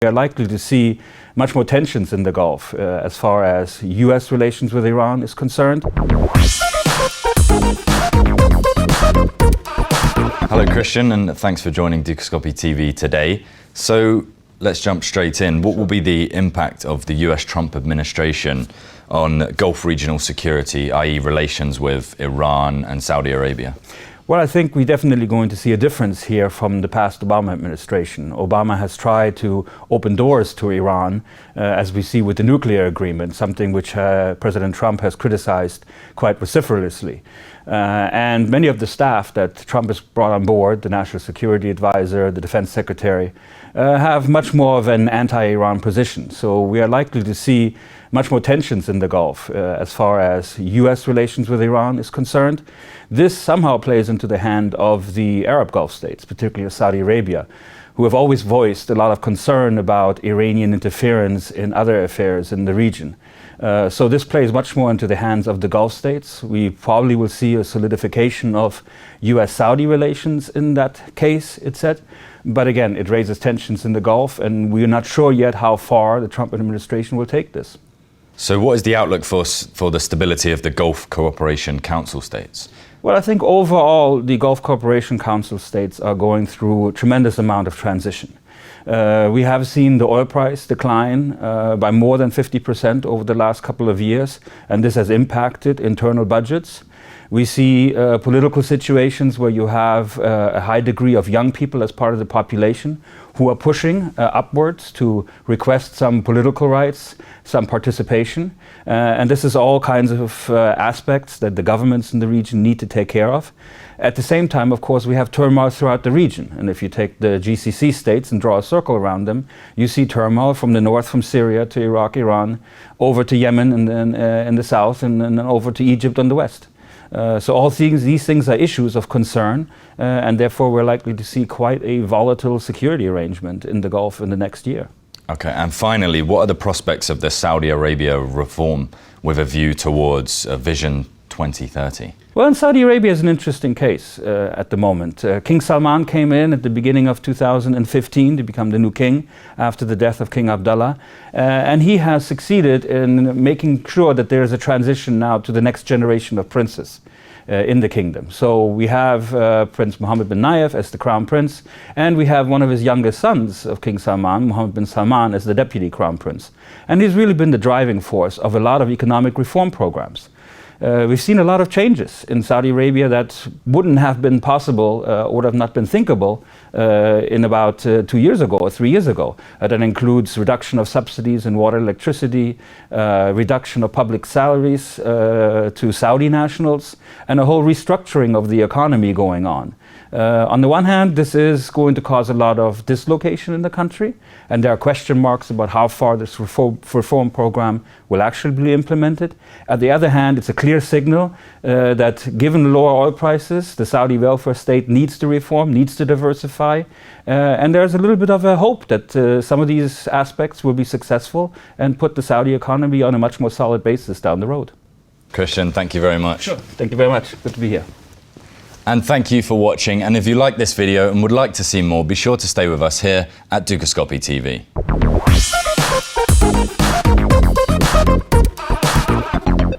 We are likely to see much more tensions in the Gulf as far as US relations with Iran is concerned. Hello Christian, and thanks for joining Dukascopy TV today. So let's jump straight in. What will be the impact of the US Trump administration on Gulf regional security, i.e. relations with Iran and Saudi Arabia? Well, I think we're definitely going to see a difference here from the past Obama administration. Obama has tried to open doors to Iran, as we see with the nuclear agreement, something which President Trump has criticized quite vociferously. And many of the staff that Trump has brought on board, the National Security Advisor, the Defense Secretary, have much more of an anti-Iran position. So we are likely to see much more tensions in the Gulf as far as US relations with Iran is concerned. This somehow plays into the hand of the Arab Gulf states, particularly Saudi Arabia, who have always voiced a lot of concern about Iranian interference in other affairs in the region. So this plays much more into the hands of the Gulf states. We probably will see a solidification of US-Saudi relations in that case, it's said. But again, it raises tensions in the Gulf, and we're not sure yet how far the Trump administration will take this. So what is the outlook for the stability of the Gulf Cooperation Council states? Well, I think overall the Gulf Cooperation Council states are going through a tremendous amount of transition. We have seen the oil price decline by more than 50% over the last couple of years, and this has impacted internal budgets. We see political situations where you have a high degree of young people as part of the population who are pushing upwards to request some political rights, some participation. And this is all kinds of aspects that the governments in the region need to take care of. At the same time, of course, we have turmoil throughout the region. And if you take the GCC states and draw a circle around them, you see turmoil from the north, from Syria to Iraq, Iran, over to Yemen and then in the south, and then over to Egypt on the west. So all these things are issues of concern, and therefore we're likely to see quite a volatile security arrangement in the Gulf in the next year. Okay, and finally, what are the prospects of the Saudi Arabia reform with a view towards Vision 2030? Well, in Saudi Arabia is an interesting case at the moment. King Salman came in at the beginning of 2015 to become the new king after the death of King Abdullah. And he has succeeded in making sure that there is a transition now to the next generation of princes in the kingdom. So we have Prince Mohammed bin Nayef as the crown prince, and we have one of his youngest sons of King Salman, Mohammed bin Salman, as the deputy crown prince. And he's really been the driving force of a lot of economic reform programs. We've seen a lot of changes in Saudi Arabia that wouldn't have been possible or would have not been thinkable in about 2 years ago or 3 years ago. That includes reduction of subsidies in water, electricity, reduction of public salaries to Saudi nationals, and a whole restructuring of the economy going on. On the one hand, this is going to cause a lot of dislocation in the country, and there are question marks about how far this reform program will actually be implemented. At the other hand, it's a clear signal that given the lower oil prices, the Saudi welfare state needs to reform, needs to diversify, and there's a little bit of a hope that some of these aspects will be successful and put the Saudi economy on a much more solid basis down the road. Christian, thank you very much. Sure. Thank you very much. Good to be here. And thank you for watching, and if you like this video and would like to see more, be sure to stay with us here at Dukascopy TV.